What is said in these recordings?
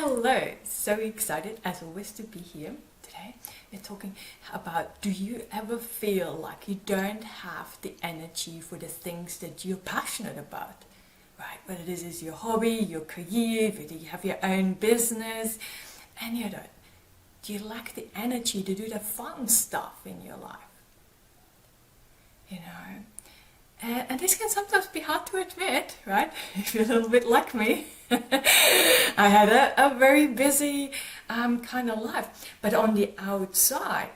Hello, so excited as always to be here today. We're talking about, do you ever feel like you don't have the energy for the things that you're passionate about, right? Whether this is your hobby, your career, whether you have your own business, and you don't. Do you lack the energy to do the fun stuff in your life? You know, and this can sometimes be hard to admit, right? If you're a little bit like me. I had a very busy kind of life, but on the outside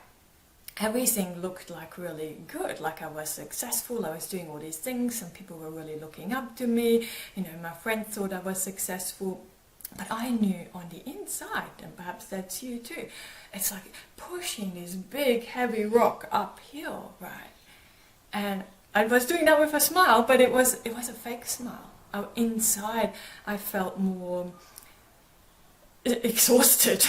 everything looked like really good, like I was successful, I was doing all these things and people were really looking up to me, you know, my friends thought I was successful, but I knew on the inside, and perhaps that's you too, it's like pushing this big heavy rock uphill, right? And I was doing that with a smile, but it was a fake smile. Inside I felt more exhausted.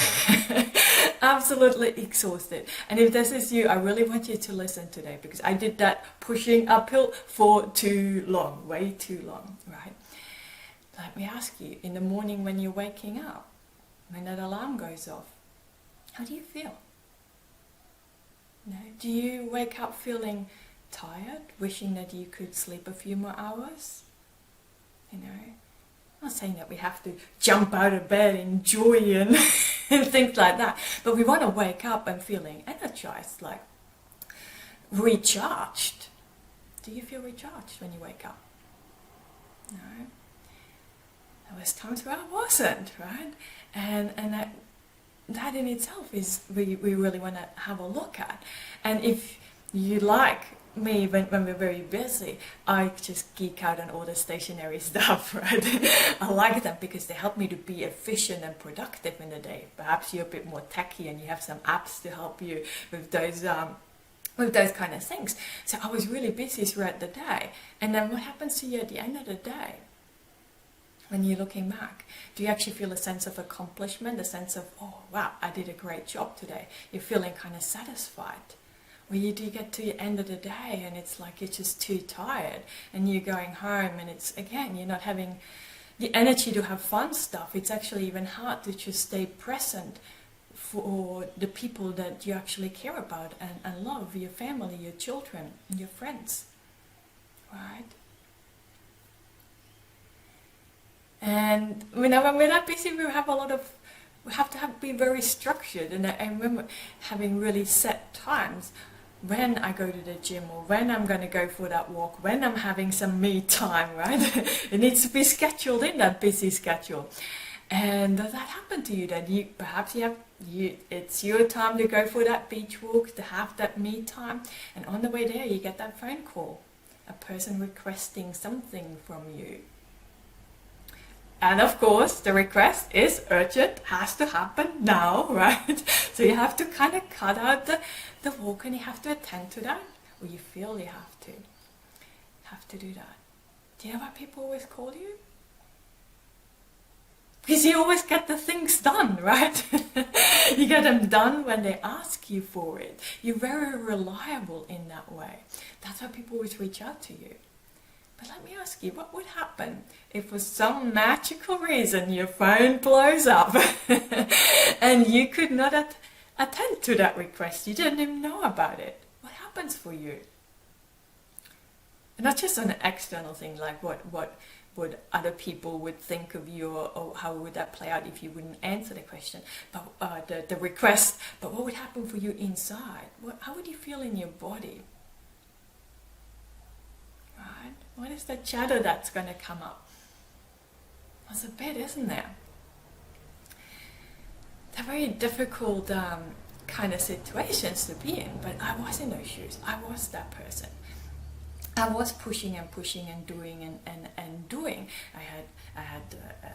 Absolutely exhausted. And if this is you, I really want you to listen today, because I did that pushing uphill for too long, way too long, right? Let me ask you, in the morning when you're waking up, when that alarm goes off, how do you feel? Do you wake up feeling tired, wishing that you could sleep a few more hours? You know, I'm not saying that we have to jump out of bed, enjoy and things like that, but we want to wake up and feeling energized, like recharged. Do you feel recharged when you wake up? No. There was times where I wasn't, right? And that in itself is we really want to have a look at. And if you like me, when we're very busy, I just geek out on all the stationary stuff, right? I like them because they help me to be efficient and productive in the day. Perhaps you're a bit more techy and you have some apps to help you with those kind of things. So I was really busy throughout the day. And then what happens to you at the end of the day? When you're looking back, do you actually feel a sense of accomplishment, a sense of, oh wow, I did a great job today? You're feeling kind of satisfied. Or you do get to the end of the day and it's like you're just too tired and you're going home and it's, again, you're not having the energy to have fun stuff. It's actually even hard to just stay present for the people that you actually care about and love, your family, your children, and your friends, right? And you know, when we're that busy, we have to be very structured. And I remember having really set times when I go to the gym or when I'm going to go for that walk, when I'm having some me time, right? It needs to be scheduled in that busy schedule. And does that happen to you that it's your time to go for that beach walk, to have that me time, and on the way there you get that phone call, a person requesting something from you. And of course, the request is urgent, has to happen now, right? So you have to kind of cut out the walk and you have to attend to that, or you feel you have to do that. Do you know why people always call you? Because you always get the things done, right? You get them done when they ask you for it. You're very reliable in that way. That's why people always reach out to you. But let me ask you, what would happen if for some magical reason your phone blows up and you could not attend to that request? You didn't even know about it. What happens for you? And not just an external thing, like what other people would think of you, or how would that play out if you wouldn't answer the question, but the request, but what would happen for you inside? How would you feel in your body? Right? What is that shadow that's going to come up? There's a bit, isn't there? They're very difficult kind of situations to be in, but I was in those shoes. I was that person. I was pushing and doing and doing. I had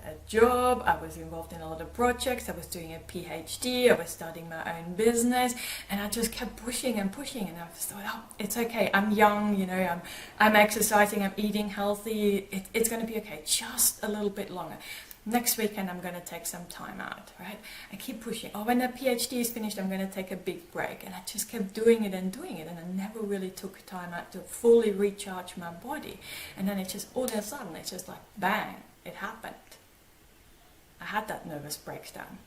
a job, I was involved in a lot of projects, I was doing a PhD, I was starting my own business, and I just kept pushing and I just thought, oh, it's okay, I'm young, you know, I'm exercising, I'm eating healthy, it's going to be okay, just a little bit longer. Next weekend I'm going to take some time out, right? I keep pushing. Oh, when the PhD is finished, I'm going to take a big break. And I just kept doing it, and I never really took time out to fully recharge my body. And then it just, all of a sudden, it's just like, bang, it happened. I had that nervous breakdown.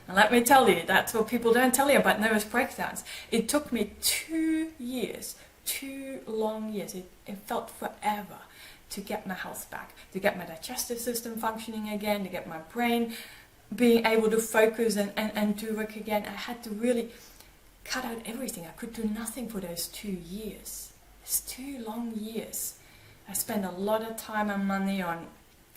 And let me tell you, that's what people don't tell you about nervous breakdowns. It took me 2 years, 2 long years, it felt forever to get my health back, to get my digestive system functioning again, to get my brain being able to focus and do work again. I had to really cut out everything. I could do nothing for those 2 years. It's 2 long years. I spent a lot of time and money on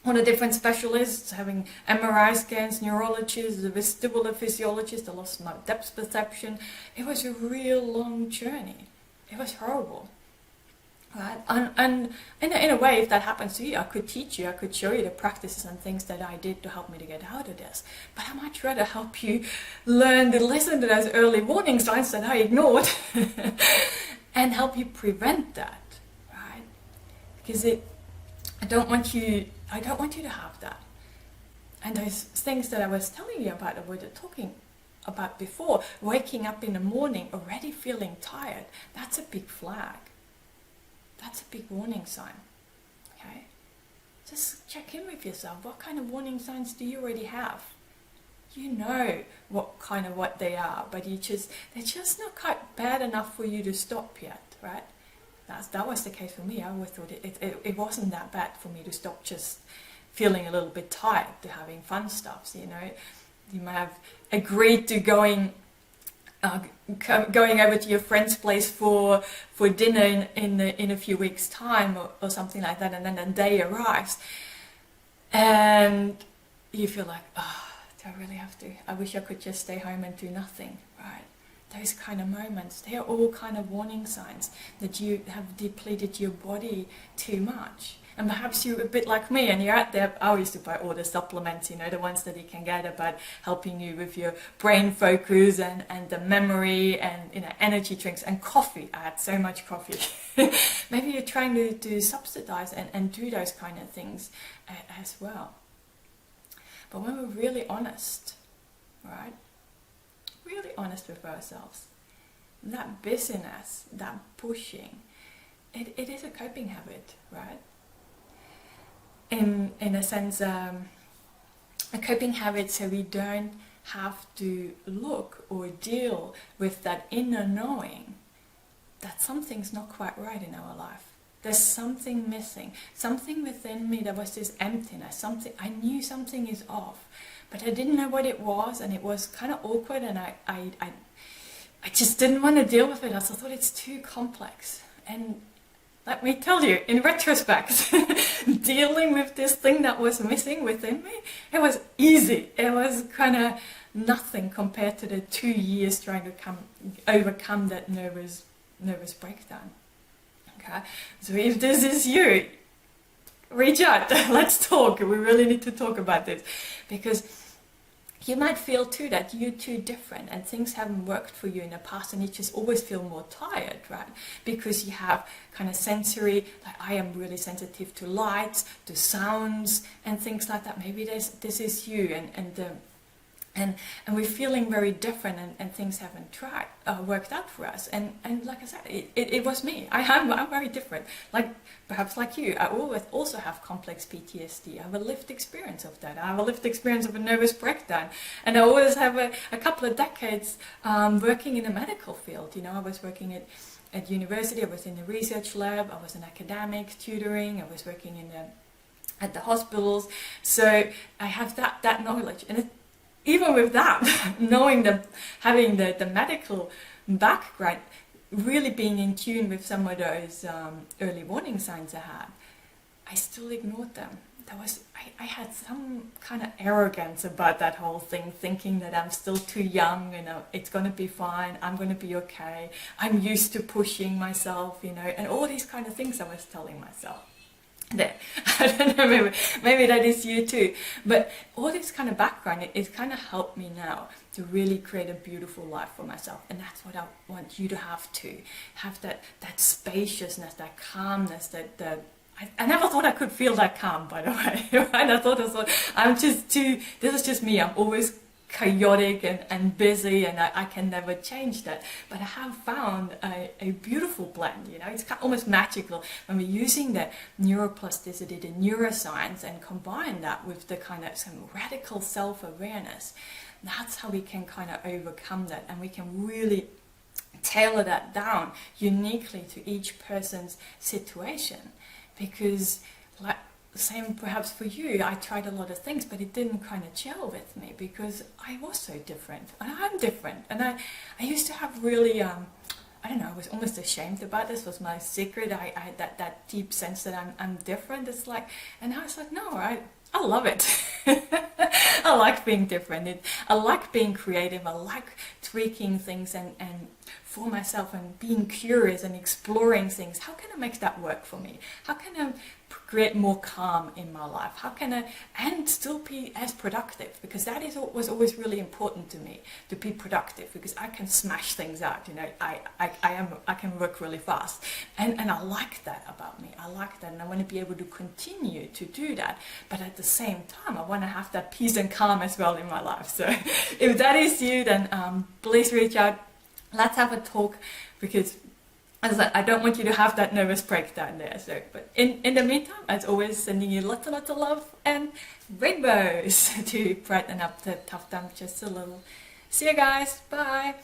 the different specialists, having MRI scans, neurologists, the vestibular physiologist. I lost my depth perception. It was a real long journey. It was horrible. Right? And in a way, if that happens to you, I could teach you, I could show you the practices and things that I did to help me to get out of this. But I'd much rather help you learn to listen to those early warning signs that I ignored and help you prevent that, right? Because I don't want you to have that. And those things that I was telling you about, that we were talking about before, waking up in the morning already feeling tired, that's a big flag. That's a big warning sign, okay? Just check in with yourself. What kind of warning signs do you already have? You know what they are, but they're just not quite bad enough for you to stop yet, right? That was the case for me. I always thought it wasn't that bad for me to stop just feeling a little bit tired, to having fun stuff, you know. You might have agreed to going over to your friend's place for dinner in a few weeks' time or something like that, and then the day arrives and you feel like, oh, do I really have to? I wish I could just stay home and do nothing, right? Those kind of moments, they are all kind of warning signs that you have depleted your body too much. And perhaps you're a bit like me and you're out there. I used to buy all the supplements, you know, the ones that you can get about helping you with your brain focus and the memory and, you know, energy drinks and coffee. I had so much coffee. Maybe you're trying to subsidize and do those kind of things as well. But when we're really honest, right? Really honest with ourselves, that busyness, that pushing, it is a coping habit, right? In a sense, a coping habit so we don't have to look or deal with that inner knowing that something's not quite right in our life. There's something missing, something within me that was this emptiness, something, I knew something is off, but I didn't know what it was, and it was kind of awkward, and I just didn't want to deal with it. I thought it's too complex. And let me tell you, in retrospect, dealing with this thing that was missing within me, it was easy. It was kind of nothing compared to the 2 years trying to overcome that nervous breakdown. Okay, so if this is you, reach out. Let's talk. We really need to talk about this, because you might feel too that you're too different and things haven't worked for you in the past, and you just always feel more tired, right? Because you have kind of sensory, like I am really sensitive to lights, to sounds and things like that. Maybe this is you, and we're feeling very different, and things haven't worked out for us. And like I said, it was me. I'm very different. Like perhaps like you, I always also have complex PTSD. I have a lived experience of that. I have a lived experience of a nervous breakdown, and I always have a couple of decades working in the medical field. You know, I was working at university. I was in the research lab. I was an academic tutoring. I was working at the hospitals. So I have that knowledge, and even with that, knowing having the medical background, really being in tune with some of those early warning signs I had, I still ignored them. I had some kind of arrogance about that whole thing, thinking that I'm still too young, you know, it's going to be fine, I'm going to be okay, I'm used to pushing myself, you know, and all these kind of things I was telling myself. There. I don't know, maybe that is you too, but all this kind of background, it kind of helped me now to really create a beautiful life for myself. And that's what I want you to have that spaciousness, that calmness, I never thought I could feel that calm, by the way. Right? I thought I'm just too, this is just me, I'm always chaotic and busy, and I can never change that. But I have found a beautiful blend, you know, it's almost magical when we're using the neuroplasticity, the neuroscience, and combine that with the kind of some radical self-awareness. That's how we can kind of overcome that, and we can really tailor that down uniquely to each person's situation. Because like same perhaps for you, I tried a lot of things, but it didn't kind of gel with me because I was so different, and I'm different. And I used to have really I don't know, I was almost ashamed about this, was my secret. I had that deep sense that I'm different. It's like, and I was like, no, I love it. I like being different. I like being creative. I like tweaking things and for myself, and being curious and exploring things. How can I make that work for me? How can I create more calm in my life? How can I, and still be as productive? Because that is what was always really important to me, to be productive, because I can smash things out, you know, I can work really fast, and I like that about me. I like that, and I want to be able to continue to do that, but at the same time I want to have that peace and calm as well in my life. So if that is you, then please reach out. Let's have a talk, because as I said, I don't want you to have that nervous breakdown there. So, but in the meantime, as always, sending you lots and lots of love and rainbows to brighten up the tough times just a little. See you guys. Bye.